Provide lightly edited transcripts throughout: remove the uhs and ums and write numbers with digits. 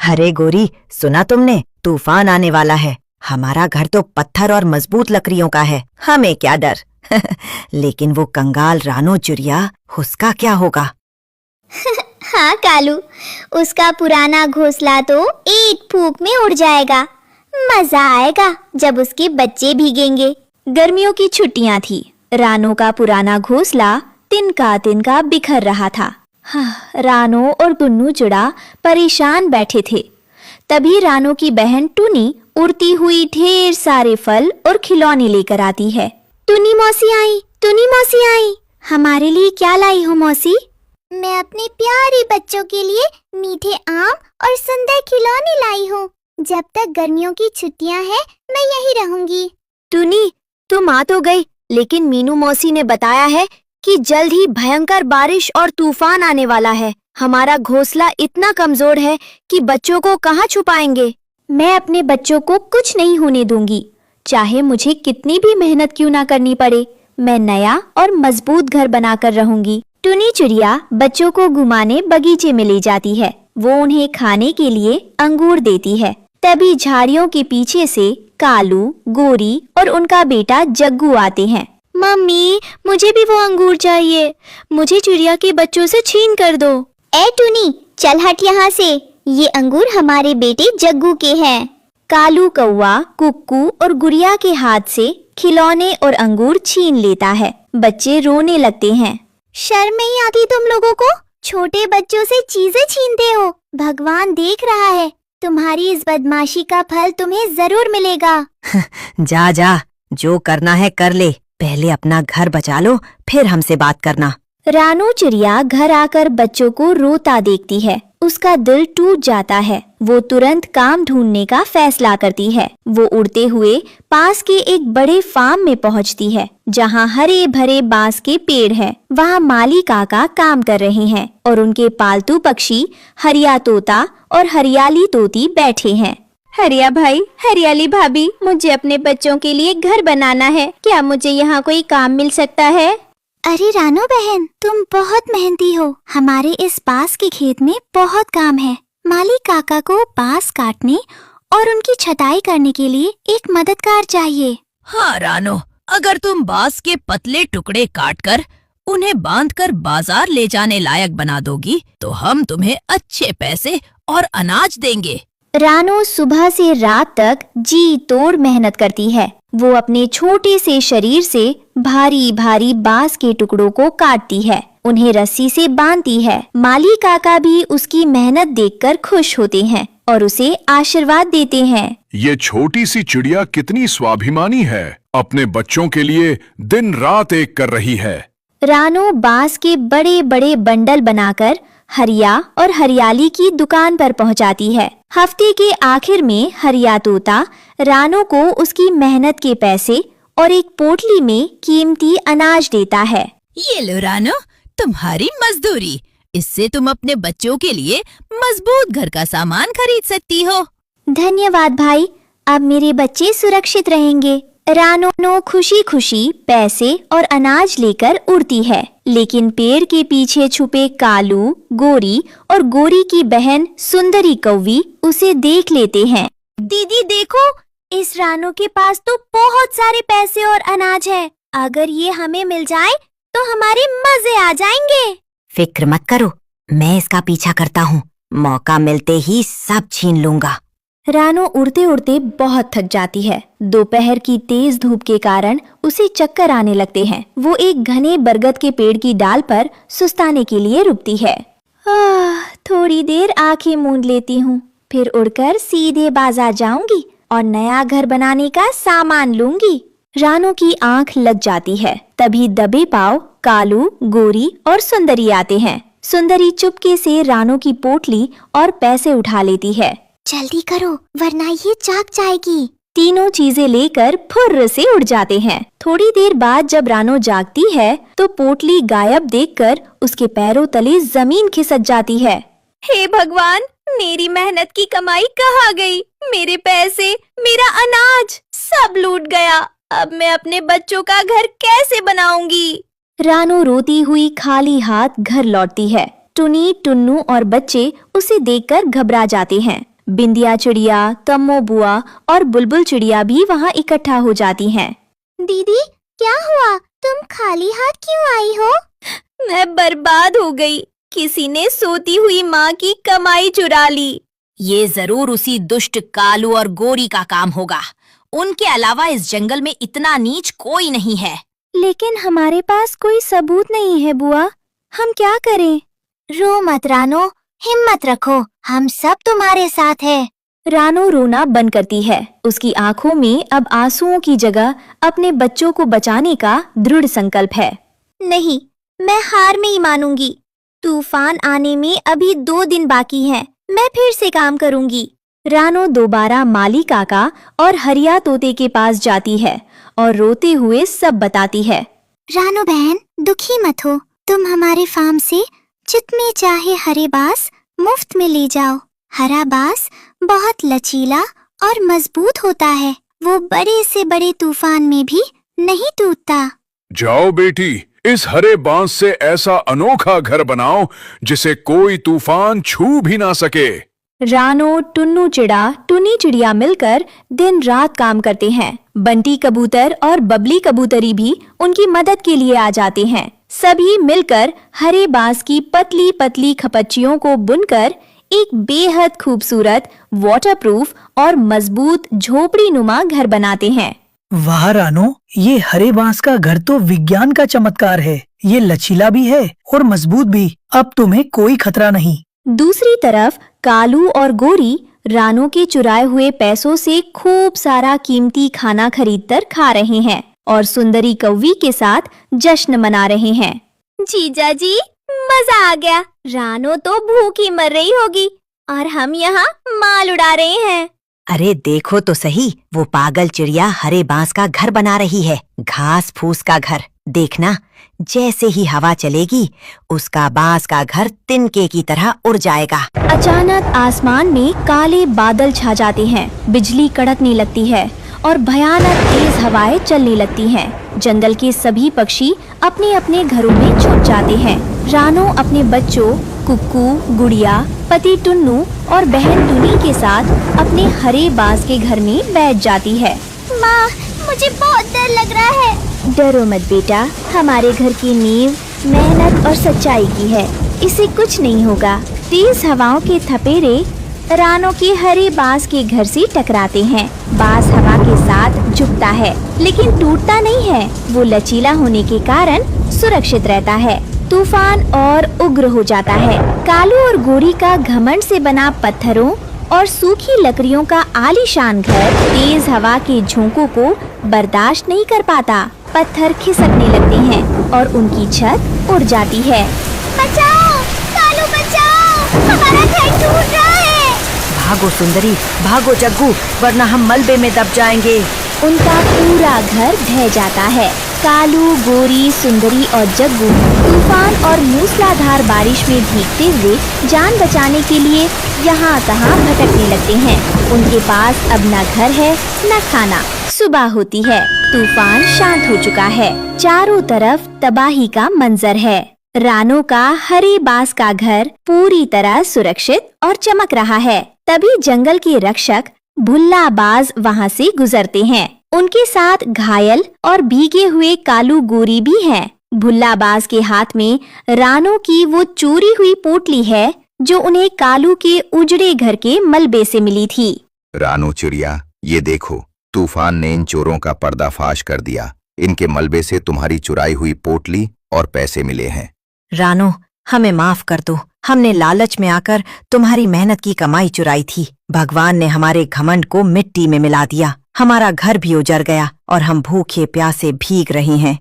अरे गोरी, सुना तुमने? तूफान आने वाला है। हमारा घर तो पत्थर और मजबूत लकड़ियों का है, हमें क्या डर। लेकिन वो कंगाल रानो चिड़िया, उसका क्या होगा? हाँ कालू, उसका पुराना घोंसला तो एक फूंक में उड़ जाएगा। मजा आएगा जब उसके बच्चे भीगेंगे। गर्मियों की छुट्टियां थी। रानो का पुराना घोंसला तिनका तिनका बिखर रहा था। रानो और टुन्नू चिड़ा परेशान बैठे थे। तभी रानो की बहन टुनी उड़ती हुई ढेर सारे फल और खिलौने लेकर आती है। टुनी मौसी आई, टुनी मौसी आई। हमारे लिए क्या लाई हो मौसी? मैं अपने प्यारे बच्चों के लिए मीठे आम और सुंदर खिलौने लाई हूँ। जब तक गर्मियों की छुट्टियाँ हैं, मैं यही रहूंगी। टुनी, तुम आ तो गई, लेकिन मीनू मौसी ने बताया है कि जल्द ही भयंकर बारिश और तूफान आने वाला है। हमारा घोंसला इतना कमजोर है कि बच्चों को कहाँ छुपाएंगे। मैं अपने बच्चों को कुछ नहीं होने दूंगी, चाहे मुझे कितनी भी मेहनत क्यों ना करनी पड़े। मैं नया और मजबूत घर बनाकर रहूंगी। टुनी चिड़िया बच्चों को घुमाने बगीचे में ले जाती है। वो उन्हें खाने के लिए अंगूर देती है। तभी झाड़ियों के पीछे से कालू, गोरी और उनका बेटा जग्गू आते हैं। मम्मी, मुझे भी वो अंगूर चाहिए। मुझे चिड़िया के बच्चों से छीन कर दो। ए टुनी, चल हट यहाँ से। ये अंगूर हमारे बेटे जग्गू के हैं। कालू कौवा, कुक्कू और गुड़िया के हाथ से खिलौने और अंगूर छीन लेता है। बच्चे रोने लगते हैं। शर्म नहीं आती तुम लोगों को? छोटे बच्चों से चीजें छीनते हो। भगवान देख रहा है। तुम्हारी इस बदमाशी का फल तुम्हें जरूर मिलेगा। जा जा, जो करना है कर ले। पहले अपना घर बचा लो, फिर हमसे बात करना। रानो चिड़िया घर आकर बच्चों को रोता देखती है। उसका दिल टूट जाता है। वो तुरंत काम ढूंढने का फैसला करती है। वो उड़ते हुए पास के एक बड़े फार्म में पहुंचती है, जहां हरे भरे बांस के पेड़ हैं। वहां माली काका काम कर रहे हैं और उनके पालतू पक्षी हरिया तोता और हरियाली तोती बैठे हैं। हरिया भाई, हरियाली भाभी, मुझे अपने बच्चों के लिए घर बनाना है। क्या मुझे यहाँ कोई काम मिल सकता है? अरे रानो बहन, तुम बहुत मेहनती हो। हमारे इस बांस के खेत में बहुत काम है। माली काका को बांस काटने और उनकी छटाई करने के लिए एक मददगार चाहिए। हाँ रानो, अगर तुम बांस के पतले टुकड़े काटकर उन्हें बांधकर बाजार ले जाने लायक बना दोगी, तो हम तुम्हें अच्छे पैसे और अनाज देंगे। रानो सुबह से रात तक जी तोड़ मेहनत करती है। वो अपने छोटे से शरीर से भारी भारी बांस के टुकड़ों को काटती है, उन्हें रस्सी से बांधती है। माली काका भी उसकी मेहनत देखकर खुश होते हैं और उसे आशीर्वाद देते हैं। ये छोटी सी चिड़िया कितनी स्वाभिमानी है, अपने बच्चों के लिए दिन रात एक कर रही है। रानो बांस के बड़े बड़े बंडल बनाकर हरिया और हरियाली की दुकान पर पहुंचाती है। हफ्ते के आखिर में हरिया तोता रानो को उसकी मेहनत के पैसे और एक पोटली में कीमती अनाज देता है। ये लो रानो, तुम्हारी मजदूरी। इससे तुम अपने बच्चों के लिए मजबूत घर का सामान खरीद सकती हो। धन्यवाद भाई, अब मेरे बच्चे सुरक्षित रहेंगे। रानो खुशी खुशी पैसे और अनाज लेकर उड़ती है, लेकिन पेड़ के पीछे छुपे कालू, गोरी और गोरी की बहन सुंदरी कौवी उसे देख लेते हैं। दीदी देखो, इस रानो के पास तो बहुत सारे पैसे और अनाज है। अगर ये हमें मिल जाए तो हमारे मजे आ जाएंगे। फिक्र मत करो, मैं इसका पीछा करता हूँ। मौका मिलते ही सब छीन लूंगा। रानो उड़ते उड़ते बहुत थक जाती है। दोपहर की तेज धूप के कारण उसे चक्कर आने लगते हैं। वो एक घने बरगद के पेड़ की डाल पर सुस्ताने के लिए रुकती है। थोड़ी देर आंखें मूंद लेती हूँ, फिर उड़कर सीधे बाजार जाऊंगी और नया घर बनाने का सामान लूंगी। रानो की आंख लग जाती है। तभी दबे पांव कालू, गोरी और सुंदरी आते हैं। सुंदरी चुपके से रानो की पोटली और पैसे उठा लेती है। जल्दी करो, वरना ये जाग जाएगी। तीनों चीजें लेकर फुर्र से उड़ जाते हैं। थोड़ी देर बाद जब रानो जागती है तो पोटली गायब देखकर उसके पैरों तले जमीन खिसक जाती है। हे भगवान, मेरी मेहनत की कमाई कहाँ गई? मेरे पैसे, मेरा अनाज सब लूट गया। अब मैं अपने बच्चों का घर कैसे बनाऊंगी? रानो रोती हुई खाली हाथ घर लौटती है। टुनी, टुन्नू और बच्चे उसे देखकर घबरा जाते हैं। बिंदिया चिड़िया, तम्मो बुआ और बुलबुल चिड़िया भी वहाँ इकट्ठा हो जाती हैं। दीदी, क्या हुआ? तुम खाली हाथ क्यों आई हो? मैं बर्बाद हो गई। किसी ने सोती हुई माँ की कमाई चुरा ली। ये जरूर उसी दुष्ट कालू और गोरी का काम होगा। उनके अलावा इस जंगल में इतना नीच कोई नहीं है। लेकिन हमारे पास कोई सबूत नहीं है बुआ, हम क्या करें? रो मत रानो, हिम्मत रखो, हम सब तुम्हारे साथ हैं। रानो रोना बंद करती है। उसकी आंखों में अब आंसुओं की जगह अपने बच्चों को बचाने का दृढ़ संकल्प है। नहीं, मैं हार नहीं मानूंगी। तूफान आने में अभी 2 दिन बाकी हैं। मैं फिर से काम करूंगी। रानो दोबारा माली काका और हरिया तोते के पास जाती है और रोते हुए सब बताती है। रानो बहन, दुखी मत हो। तुम हमारे फार्म से जितने चाहे हरे बांस मुफ्त में ले जाओ। हरा बांस बहुत लचीला और मजबूत होता है। वो बड़े से बड़े तूफान में भी नहीं टूटता। जाओ बेटी, इस हरे बांस से ऐसा अनोखा घर बनाओ जिसे कोई तूफान छू भी ना सके। रानो, टुन्नू चिड़ा, टुनी चिड़िया मिलकर दिन रात काम करते हैं। बंटी कबूतर और बबली कबूतरी भी उनकी मदद के लिए आ जाते हैं। सभी मिलकर हरे बांस की पतली पतली खपच्चियों को बुनकर एक बेहद खूबसूरत, वाटरप्रूफ और मजबूत झोपड़ी नुमा घर बनाते हैं। वाह रानो, ये हरे बांस का घर तो विज्ञान का चमत्कार है। ये लचीला भी है और मजबूत भी। अब तुम्हें कोई खतरा नहीं। दूसरी तरफ कालू और गोरी रानो के चुराए हुए पैसों से खूब सारा कीमती खाना खरीदकर खा रहे हैं और सुंदरी कौवी के साथ जश्न मना रहे हैं। जीजा जी, मजा आ गया। रानो तो भूखी मर रही होगी और हम यहाँ माल उड़ा रहे हैं। अरे देखो तो सही, वो पागल चिड़िया हरे बांस का घर बना रही है। घास फूस का घर। देखना, जैसे ही हवा चलेगी उसका बांस का घर तिनके की तरह उड़ जाएगा। अचानक आसमान में काले बादल छा जाते हैं। बिजली कड़कने लगती है और भयानक तेज हवाएं चलने लगती हैं। जंगल के सभी पक्षी अपने अपने घरों में छुप जाते हैं। रानो अपने बच्चों कुक्कू, गुड़िया, पति टुन्नू और बहन टुनी के साथ अपने हरे बांस के घर में बैठ जाती है। माँ, मुझे बहुत डर लग रहा है। डरो मत बेटा, हमारे घर की नींव मेहनत और सच्चाई की है। इसे कुछ नहीं होगा। तेज हवाओं के थपेड़े रानो के हरे बांस के घर से टकराते हैं। बांस हवा के साथ झुकता है लेकिन टूटता नहीं है। वो लचीला होने के कारण सुरक्षित रहता है। तूफान और उग्र हो जाता है। कालू और गोरी का घमंड से बना पत्थरों और सूखी लकड़ियों का आलीशान घर तेज हवा के झोंकों को बर्दाश्त नहीं कर पाता। पत्थर खिसकने लगते हैं और उनकी छत उड़ जाती है। बचाओ कालू, बचाओ, हमारा घर टूट रहा है। भागो सुंदरी, भागो जग्गू, वरना हम मलबे में दब जाएंगे। उनका पूरा घर ढह जाता है। कालू, गोरी, सुंदरी और जग्गू तूफान और मूसलाधार बारिश में भीगते हुए जान बचाने के लिए यहाँ तहाँ भटकने लगते हैं। उनके पास अब न घर है न खाना। सुबह होती है। तूफान शांत हो चुका है। चारों तरफ तबाही का मंजर है। रानो का हरे बांस का घर पूरी तरह सुरक्षित और चमक रहा है। तभी जंगल के रक्षक भुल्लाबाज वहाँ से गुजरते हैं। उनके साथ घायल और भीगे हुए कालू गोरी भी हैं। भुल्लाबाज के हाथ में रानो की वो चोरी हुई पोटली है जो उन्हें कालू के उजड़े घर के मलबे से मिली थी। रानो चिड़िया, ये देखो, तूफान ने इन चोरों का पर्दाफाश कर दिया। इनके मलबे से तुम्हारी चुराई हुई पोटली और पैसे मिले हैं। रानो, हमें माफ कर दो। हमने लालच में आकर तुम्हारी मेहनत की कमाई चुराई थी। भगवान ने हमारे घमंड को मिट्टी में मिला दिया। हमारा घर भी उजड़ गया और हम भूखे प्यासे भीग रहे हैं।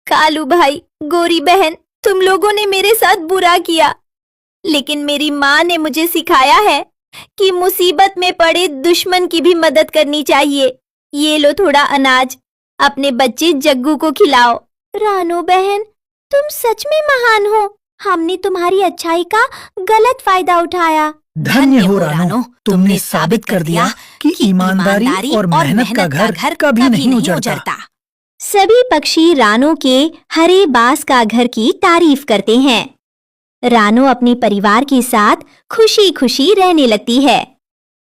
कालू भाई, गोरी बहन, तुम लोगों ने मेरे साथ बुरा किया, लेकिन मेरी माँ ने मुझे सिखाया है कि मुसीबत में पड़े दुश्मन की भी मदद करनी चाहिए। ये लो थोड़ा अनाज, अपने बच्चे जग्गू को खिलाओ। रानो बहन, तुम सच में महान हो। हमने तुम्हारी अच्छाई का गलत फायदा उठाया। धन्य हो रानो, तुमने साबित कर दिया कि ईमानदारी और मेहनत का घर कभी नहीं उजड़ता। सभी पक्षी रानो के हरे बांस का घर की तारीफ करते हैं। रानो अपने परिवार के साथ खुशी खुशी रहने लगती है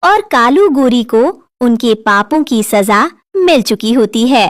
और कालू गोरी को उनके पापों की सजा मिल चुकी होती है।